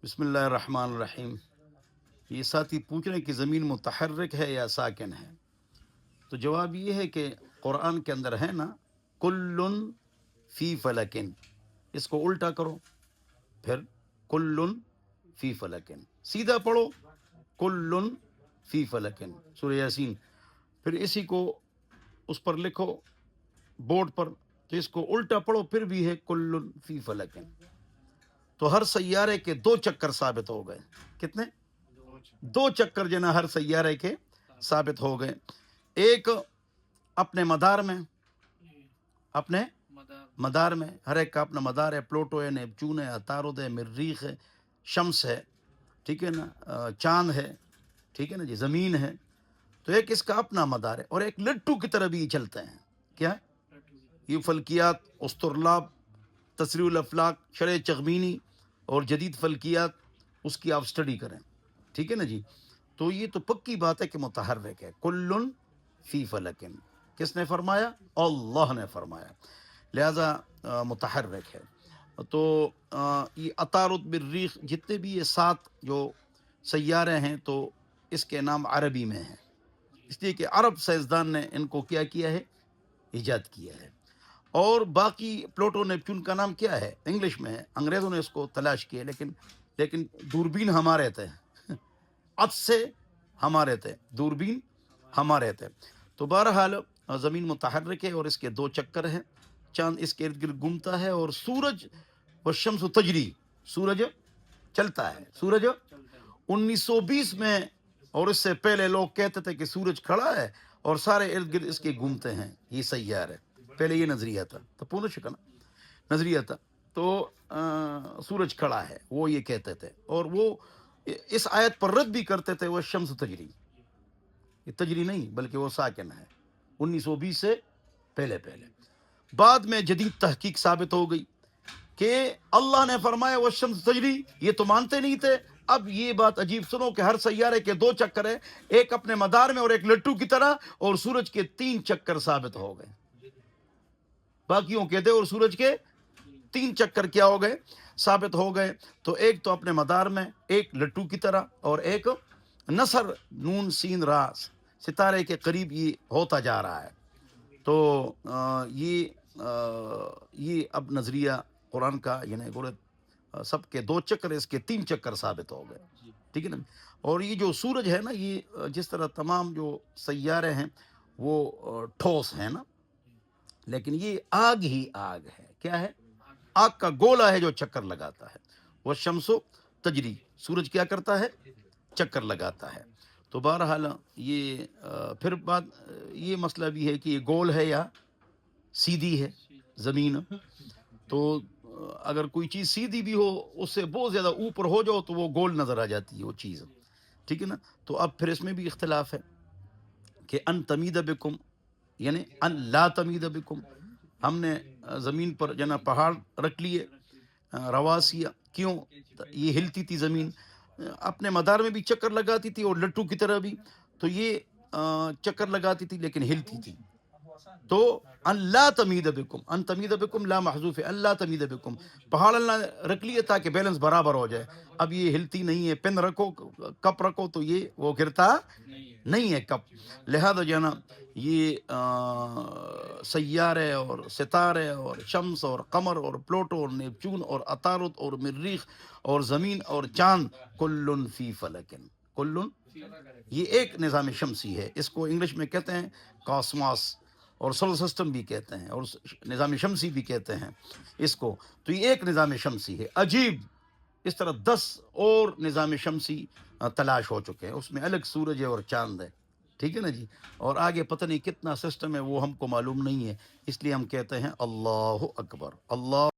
بسم اللہ الرحمن الرحیم۔ یہ ساتھی پوچھ رہے ہیں کہ زمین متحرک ہے یا ساکن ہے، تو جواب یہ ہے کہ قرآن کے اندر ہے نا، کل فی فلکن، اس کو الٹا کرو، پھر کل فی فلکن، سیدھا پڑھو کل فی فلکن سورہ یاسین، پھر اسی کو اس پر لکھو بورڈ پر، تو اس کو الٹا پڑھو پھر بھی ہے کل فی فلکن، تو ہر سیارے کے 2 چکر ثابت ہو گئے۔ کتنے؟ 2 چکر جو نا ہر سیارے کے ثابت ہو گئے، ایک اپنے مدار میں، اپنے مدار میں، ہر ایک کا اپنا مدار ہے، پلوٹو ہے، نیپچون ہے، عطارد ہے، مریخ ہے، شمس ہے، ٹھیک ہے نا، چاند ہے، ٹھیک ہے نا جی، زمین ہے، تو ایک اس کا اپنا مدار ہے، اور ایک لٹو کی طرح بھی یہ چلتے ہیں۔ کیا ہے؟ یہ فلکیات، اسطرلاب، تسریع الافلاق، شرح چغمینی اور جدید فلکیات، اس کی آپ سٹڈی کریں، ٹھیک ہے نا جی۔ تو یہ تو پکی بات ہے کہ متحرک ہے، کل فی فلکن، کس نے فرمایا؟ اللہ نے فرمایا، لہذا متحرک ہے۔ تو یہ عطارد، مریخ، جتنے بھی یہ 7 جو سیارے ہیں، تو اس کے نام عربی میں ہیں، اس لیے کہ عرب سائنسدان نے ان کو کیا کیا ہے؟ ایجاد کیا ہے۔ اور باقی پلوٹو نیپچون کا نام کیا ہے؟ انگلش میں ہے، انگریزوں نے اس کو تلاش کیا، لیکن دوربین ہمارے تھے، عدسے ہمارے تھے، دوربین ہمارے تھے۔ تو بہرحال زمین متحرک ہے اور اس کے 2 چکر ہیں، چاند اس کے ارد گرد گھومتا ہے، اور سورج والشمس تجری، سورج چلتا ہے، سورج 1920 میں اور اس سے پہلے لوگ کہتے تھے کہ سورج کھڑا ہے اور سارے ارد گرد اس کے گھومتے ہیں، یہ سیارے، پہلے یہ نظریہ تھا، تو پورا شکنا نظریہ تھا، تو سورج کھڑا ہے، وہ یہ کہتے تھے، اور وہ اس آیت پر رد بھی کرتے تھے، وہ شمس تجری، یہ تجری نہیں بلکہ وہ ساکن ہے، 1920 سے پہلے۔ بعد میں جدید تحقیق ثابت ہو گئی کہ اللہ نے فرمایا وہ شمس تجری، یہ تو مانتے نہیں تھے، اب یہ بات عجیب سنو کہ ہر سیارے کے 2 چکر ہیں، ایک اپنے مدار میں اور ایک لٹو کی طرح، اور سورج کے 3 چکر ثابت ہو گئے، باقیوں کے 2 اور سورج کے 3 چکر کیا ہو گئے؟ ثابت ہو گئے۔ تو ایک تو اپنے مدار میں، ایک لٹو کی طرح، اور ایک نصر، نون سین را، ستارے کے قریب یہ ہوتا جا رہا ہے۔ تو یہ اب نظریہ قرآن کا، یعنی سب کے 2 چکر، اس کے 3 چکر ثابت ہو گئے، ٹھیک ہے نا۔ اور یہ جو سورج ہے نا، یہ جس طرح تمام جو سیارے ہیں وہ ٹھوس ہیں نا، لیکن یہ آگ ہی آگ ہے۔ کیا ہے؟ آگ کا گولا ہے جو چکر لگاتا ہے۔ وہ شمس تجری، سورج کیا کرتا ہے؟ چکر لگاتا ہے۔ تو بہرحال یہ پھر بات، یہ مسئلہ بھی ہے کہ یہ گول ہے یا سیدھی ہے زمین، تو اگر کوئی چیز سیدھی بھی ہو، اس سے بہت زیادہ اوپر ہو جاؤ تو وہ گول نظر آ جاتی ہے وہ چیز، ٹھیک ہے نا۔ تو اب پھر اس میں بھی اختلاف ہے کہ ان تمید بکم، یعنی ان لا تمید بکم، ہم نے زمین پر جنا پہاڑ رکھ لیے، رواسیا، کیوں؟ یہ ہلتی تھی زمین، اپنے مدار میں بھی چکر لگاتی تھی اور لٹو کی طرح بھی، تو یہ چکر لگاتی تھی لیکن ہلتی تھی، تو ان لا تمید بکم، ان تمید بکم لا محذوف ہے، ان لا تمید بکم، پہاڑ اللہ نے رکھ لیے تاکہ بیلنس برابر ہو جائے، اب یہ ہلتی نہیں ہے، پن رکھو، کپ رکھو تو یہ وہ گرتا نہیں ہے کپ، لہذا جو ہے نا یہ سیارے اور ستارے اور شمس اور قمر اور پلوٹو اور نیپچون اور عطارد اور مریخ اور زمین اور چاند، کل فی فلکن، کل، یہ ایک نظام شمسی ہے، اس کو انگلش میں کہتے ہیں کاسماس، اور سولر سسٹم بھی کہتے ہیں، اور نظام شمسی بھی کہتے ہیں اس کو، تو یہ ایک نظام شمسی ہے عجیب۔ اس طرح 10 اور نظام شمسی تلاش ہو چکے ہیں، اس میں الگ سورج ہے اور چاند ہے، ٹھیک ہے نا جی، اور آگے پتہ نہیں کتنا سسٹم ہے وہ ہم کو معلوم نہیں ہے، اس لیے ہم کہتے ہیں اللہ اکبر، اللہ